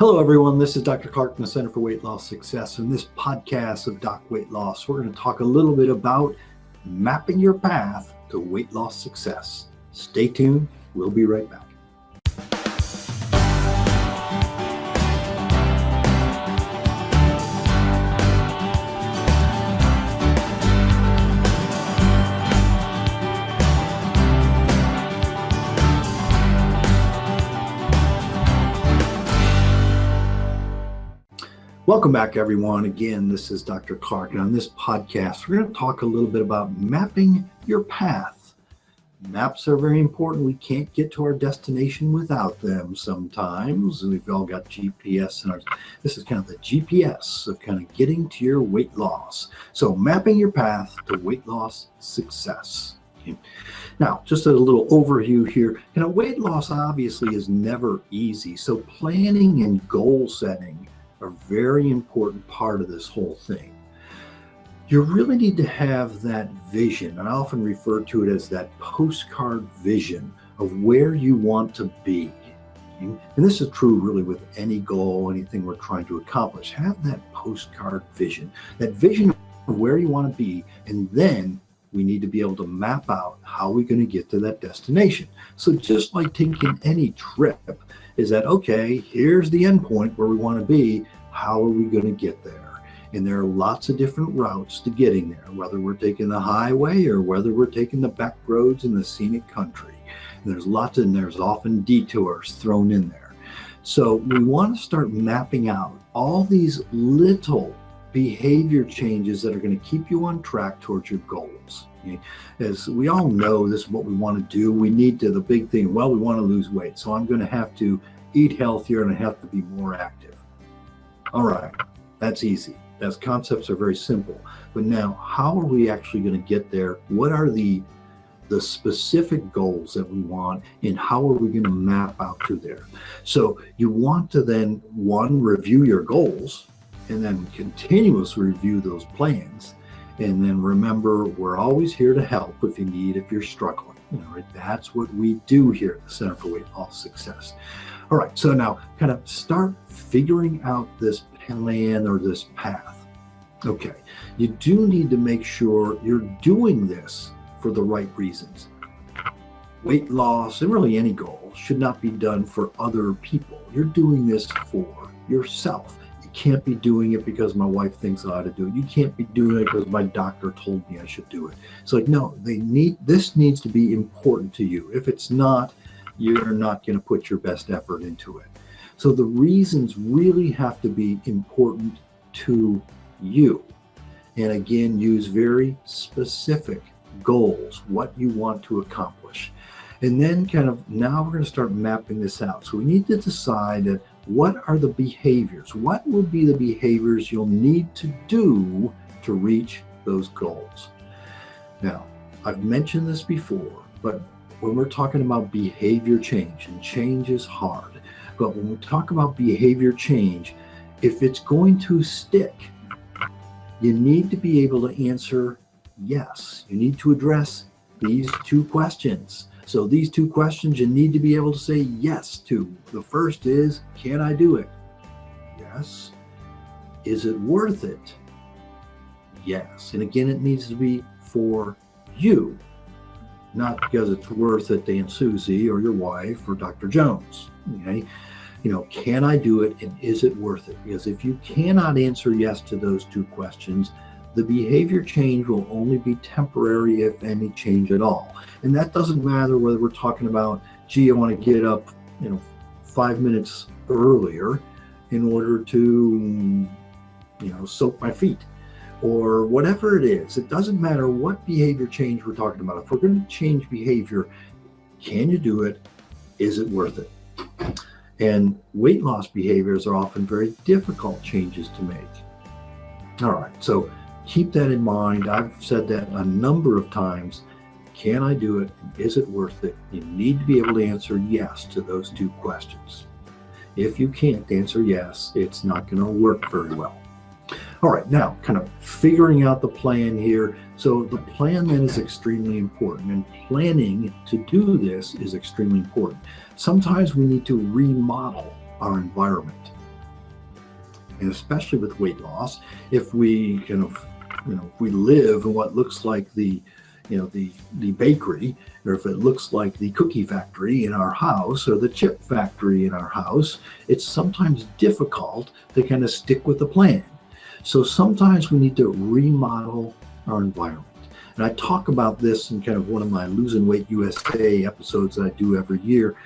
Hello, everyone. This is Dr. Clark from the Center for Weight Loss Success. In this podcast of Doc Weight Loss, we're going to talk a little bit about mapping your path to weight loss success. Stay tuned. We'll be right back. Welcome back, everyone. Again, this is Dr. Clark, and on this podcast, we're going to talk a little bit about mapping your path. Maps are very important. We can't get to our destination without them sometimes. We've all got GPS, and this is kind of the GPS of kind of getting to your weight loss. So mapping your path to weight loss success. Now, just a little overview here. Weight loss obviously is never easy. So planning and goal setting are a very important part of this whole thing. You really need to have that vision, and I often refer to it as that postcard vision of where you want to be. And this is true really with any goal, anything we're trying to accomplish. Have that postcard vision, that vision of where you want to be, and then we need to be able to map out how we're going to get to that destination. So just like taking any trip, is that, okay, here's the end point where we want to be. How are we going to get there? And there are lots of different routes to getting there, whether we're taking the highway or whether we're taking the back roads in the scenic country. And there's often detours thrown in there. So we want to start mapping out all these little behavior changes that are going to keep you on track towards your goals. Okay? As we all know, this is what we want to do. We need to, the big thing, we want to lose weight. So I'm going to have to eat healthier and I have to be more active. All right, that's easy. Those concepts are very simple. But now, how are we actually going to get there? What are the specific goals that we want, and how are we going to map out to there? So you want to then, one, review your goals, and then continuously review those plans. And then remember, we're always here to help if you're struggling. That's what we do here at the Center for Weight Loss Success. All right, so now kind of start figuring out this plan or this path. Okay, you do need to make sure you're doing this for the right reasons. Weight loss, and really any goal, should not be done for other people. You're doing this for yourself. You can't be doing it because my wife thinks I ought to do it. You can't be doing it because my doctor told me I should do it. It's like, no, this needs to be important to you. If it's not, you're not going to put your best effort into it. So the reasons really have to be important to you. And again, use very specific goals, what you want to accomplish. And then now we're going to start mapping this out. So we need to decide that what are the behaviors? What will be the behaviors you'll need to do to reach those goals? Now, I've mentioned this before, but when we're talking about behavior change, and change is hard, but when we talk about behavior change, if it's going to stick, you need to be able to answer yes. You need to address these two questions. So these two questions you need to be able to say yes to. The first is, can I do it? Yes. Is it worth it? Yes. And again, it needs to be for you, not because it's worth it to Aunt Susie or your wife or Dr. Jones. Okay. Can I do it, and is it worth it? Because if you cannot answer yes to those two questions, the behavior change will only be temporary, if any change at all. And that doesn't matter whether we're talking about, I want to get up, 5 minutes earlier in order to, soak my feet, or whatever it is. It doesn't matter what behavior change we're talking about. If we're going to change behavior, can you do it? Is it worth it? And weight loss behaviors are often very difficult changes to make. All right, so keep that in mind. I've said that a number of times. Can I do it? Is it worth it? You need to be able to answer yes to those two questions. If you can't answer yes, it's not going to work very well. All right, now kind of figuring out the plan here. So the plan then is extremely important, and planning to do this is extremely important. Sometimes we need to remodel our environment. And especially with weight loss, if we kind of, if we live in what looks like the bakery, or if it looks like the cookie factory in our house or the chip factory in our house, it's sometimes difficult to kind of stick with the plan. So sometimes we need to remodel our environment. And I talk about this in kind of one of my Losing Weight USA episodes that I do every year.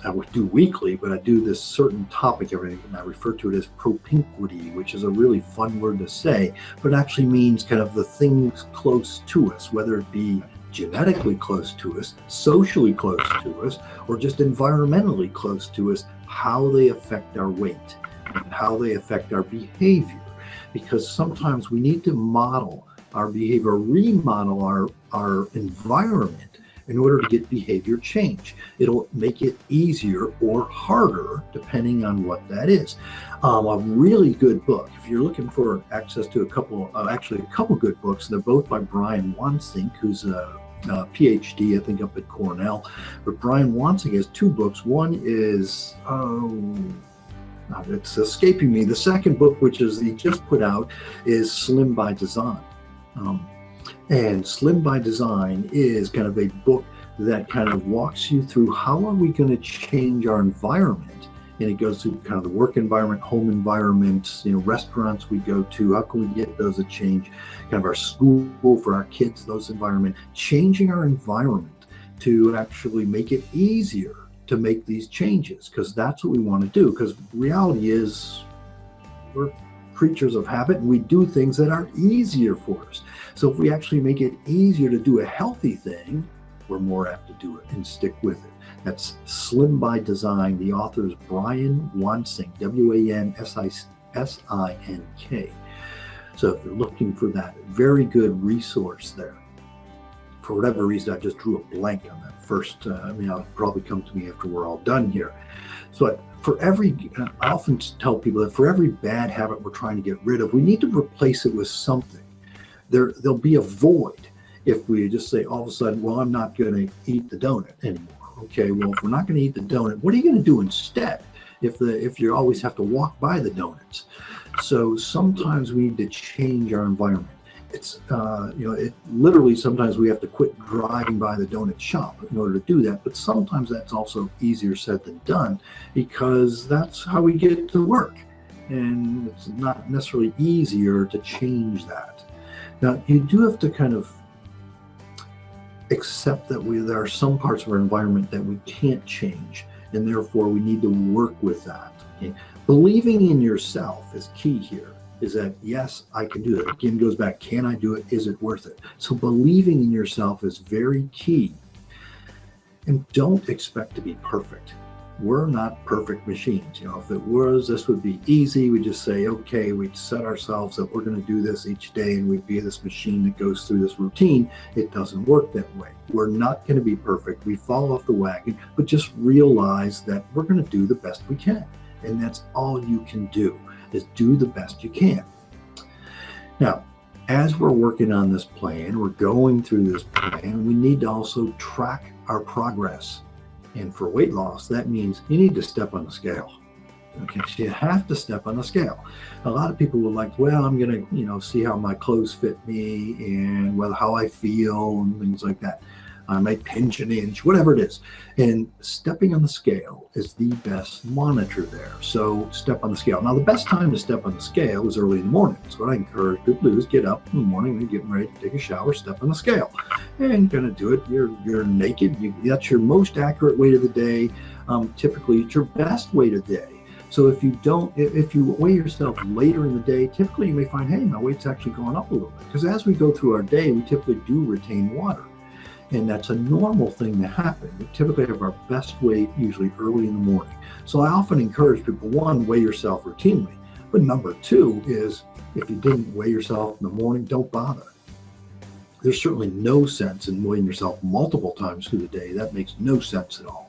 I would do weekly, but I do this certain topic every day, and I refer to it as propinquity, which is a really fun word to say, but it actually means kind of the things close to us, whether it be genetically close to us, socially close to us, or just environmentally close to us, how they affect our weight and how they affect our behavior. Because sometimes we need to model our behavior, remodel our environment in order to get behavior change. It'll make it easier or harder depending on what that is. A really good book, if you're looking for access to a couple good books, they're both by Brian Wansink, who's a PhD, I think, up at Cornell. But Brian Wansink has two books. One is, it's escaping me. The second book, which is he just put out, is Slim by Design. And Slim by Design is kind of a book that kind of walks you through how are we going to change our environment. And it goes through kind of the work environment, home environment, restaurants we go to, how can we get those to change, kind of our school for our kids, those environment, changing our environment to actually make it easier to make these changes, because that's what we want to do. Because reality is we're creatures of habit, and we do things that are easier for us. So if we actually make it easier to do a healthy thing, we're more apt to do it and stick with it. That's Slim by Design. The author is Brian Wansink, Wansink. So if you're looking for that, very good resource there. For whatever reason, I just drew a blank on that first. It'll probably come to me after we're all done here. So I often tell people that for every bad habit we're trying to get rid of, we need to replace it with something. There'll be a void if we just say all of a sudden, well, I'm not going to eat the donut anymore. Okay, well, if we're not going to eat the donut, what are you going to do instead if you always have to walk by the donuts? So sometimes we need to change our environment. It's, literally sometimes we have to quit driving by the donut shop in order to do that. But sometimes that's also easier said than done, because that's how we get to work. And it's not necessarily easier to change that. Now, you do have to kind of accept that there are some parts of our environment that we can't change, and therefore we need to work with that. Okay? Believing in yourself is key here. Is that, yes, I can do it. Again, goes back, can I do it? Is it worth it? So believing in yourself is very key. And don't expect to be perfect. We're not perfect machines. If it was, this would be easy. We just say, okay, we'd set ourselves up, we're going to do this each day, and we'd be this machine that goes through this routine. It doesn't work that way. We're not going to be perfect. We fall off the wagon, but just realize that we're going to do the best we can. And that's all you can do, is do the best you can. Now, as we're working on this plan, we're going through this plan, we need to also track our progress. And for weight loss, that means you need to step on the scale. Okay, so you have to step on the scale. A lot of people are like, well, I'm going to, see how my clothes fit me and how I feel and things like that. I might pinch an inch, whatever it is. And stepping on the scale is the best monitor there. So step on the scale. Now, the best time to step on the scale is early in the morning. So what I encourage people to do is get up in the morning and getting ready to take a shower, step on the scale. And going to do it, you're naked. That's your most accurate weight of the day. Typically, it's your best weight of the day. So if you weigh yourself later in the day, typically you may find, hey, my weight's actually going up a little bit. Because as we go through our day, we typically do retain water. And that's a normal thing to happen. We typically have our best weight usually early in the morning. So I often encourage people, one, weigh yourself routinely. But number two is, if you didn't weigh yourself in the morning, don't bother. There's certainly no sense in weighing yourself multiple times through the day. That makes no sense at all.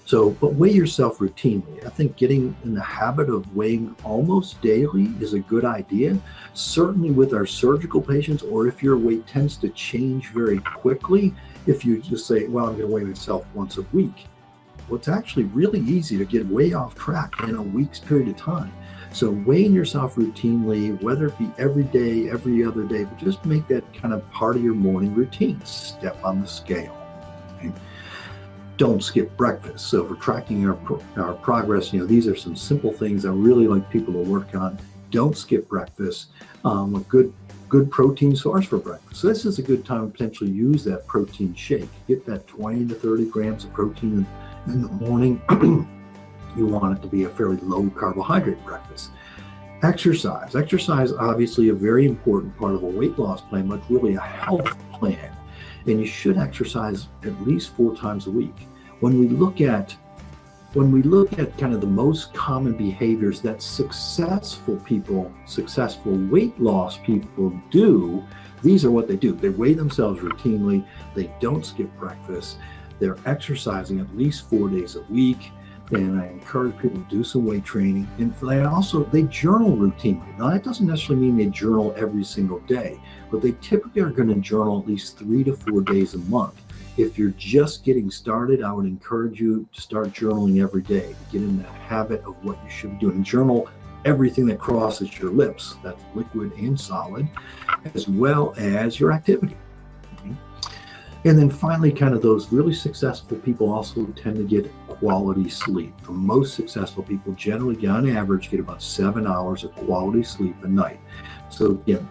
So, but weigh yourself routinely. I think getting in the habit of weighing almost daily is a good idea. Certainly with our surgical patients, or if your weight tends to change very quickly, if you just say, well, I'm going to weigh myself once a week. Well, it's actually really easy to get way off track in a week's period of time. So weighing yourself routinely, whether it be every day, every other day, but just make that kind of part of your morning routine. Step on the scale. Okay? Don't skip breakfast. So for tracking our progress, these are some simple things I really like people to work on. Don't skip breakfast. A good protein source for breakfast. So this is a good time to potentially use that protein shake. Get that 20 to 30 grams of protein in the morning. You want it to be a fairly low carbohydrate breakfast. Exercise. Exercise, obviously a very important part of a weight loss plan, but really a health plan. And you should exercise at least 4 times a week. When we look at kind of the most common behaviors that successful weight loss people do, these are what they do. They weigh themselves routinely. They don't skip breakfast. They're exercising at least 4 days a week. And I encourage people to do some weight training. And they journal routinely. Now, that doesn't necessarily mean they journal every single day, but they typically are going to journal at least 3 to 4 days a month. If you're just getting started, I would encourage you to start journaling every day, to get in the habit of what you should be doing. And journal everything that crosses your lips, that's liquid and solid, as well as your activity. Okay? And then finally, kind of those really successful people also tend to get quality sleep. The most successful people generally, on average, get about 7 hours of quality sleep a night. So again,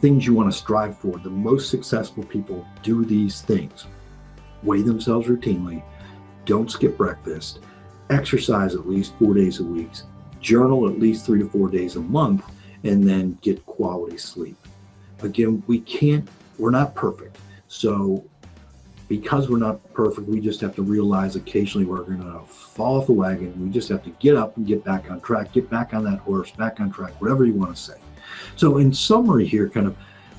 things you want to strive for. The most successful people do these things. Weigh themselves routinely, don't skip breakfast, exercise at least 4 days a week, journal at least 3 to 4 days a month, and then get quality sleep. Again, we're not perfect. So because we're not perfect, we just have to realize occasionally we're going to fall off the wagon. We just have to get up and get back on track, get back on that horse, back on track, whatever you want to say. So in summary here, kind of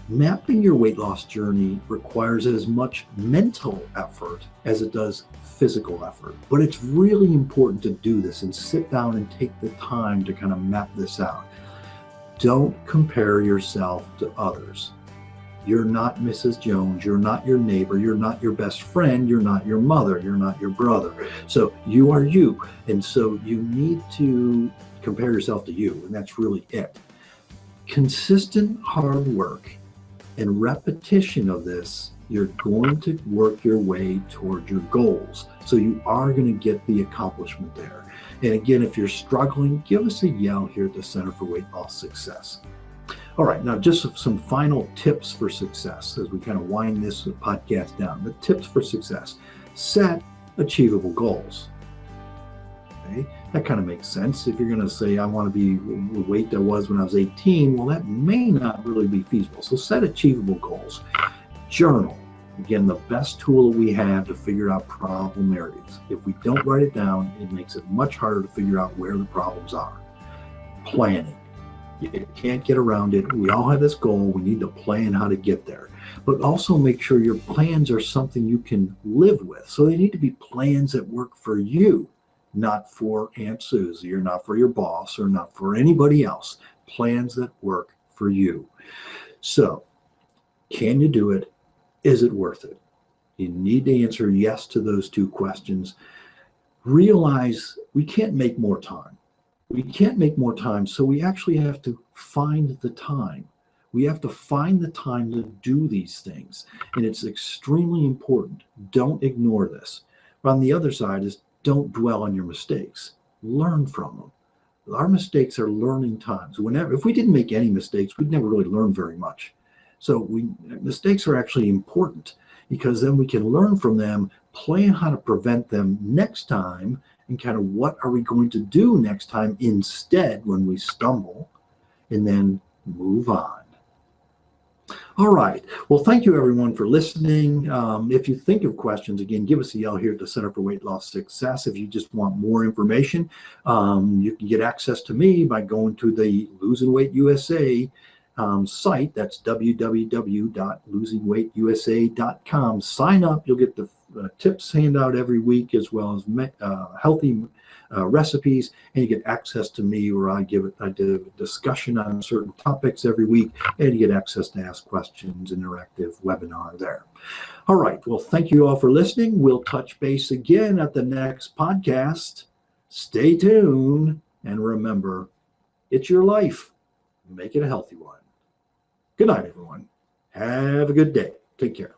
mapping your weight loss journey requires as much mental effort as it does physical effort. But it's really important to do this and sit down and take the time to kind of map this out. Don't compare yourself to others. You're not Mrs. Jones, you're not your neighbor, you're not your best friend, you're not your mother, you're not your brother. So you are you. And so you need to compare yourself to you, and that's really it. Consistent hard work and repetition of this, you're going to work your way toward your goals. So you are going to get the accomplishment there. And again, if you're struggling, give us a yell here at the Center for Weight Loss Success. All right, now just some final tips for success as we kind of wind this podcast down. The tips for success: set achievable goals. Okay, that kind of makes sense. If you're going to say, I want to be the weight I was when I was 18, well, that may not really be feasible. So set achievable goals. Journal. Again, the best tool that we have to figure out problem areas. If we don't write it down, it makes it much harder to figure out where the problems are. Planning. You can't get around it. We all have this goal. We need to plan how to get there. But also make sure your plans are something you can live with. So they need to be plans that work for you, not for Aunt Susie, or not for your boss, or not for anybody else. Plans that work for you. So, can you do it? Is it worth it? You need to answer yes to those 2 questions. Realize we can't make more time. We can't make more time, so we actually have to find the time. We have to find the time to do these things, and it's extremely important. Don't ignore this. But on the other side is don't dwell on your mistakes. Learn from them. Our mistakes are learning times. If we didn't make any mistakes, we'd never really learn very much. So mistakes are actually important because then we can learn from them, plan how to prevent them next time, and kind of what are we going to do next time instead when we stumble, and then move on. All right. Well, thank you everyone for listening. If you think of questions, again, give us a yell here at the Center for Weight Loss Success. If you just want more information, you can get access to me by going to the Losing Weight USA site. That's www.losingweightUSA.com. Sign up. You'll get the tips handout every week, as well as healthy recipes, and you get access to me where I do a discussion on certain topics every week, and you get access to ask questions, interactive webinar there. All right. Well, thank you all for listening. We'll touch base again at the next podcast. Stay tuned, and remember, it's your life. Make it a healthy one. Good night, everyone. Have a good day. Take care.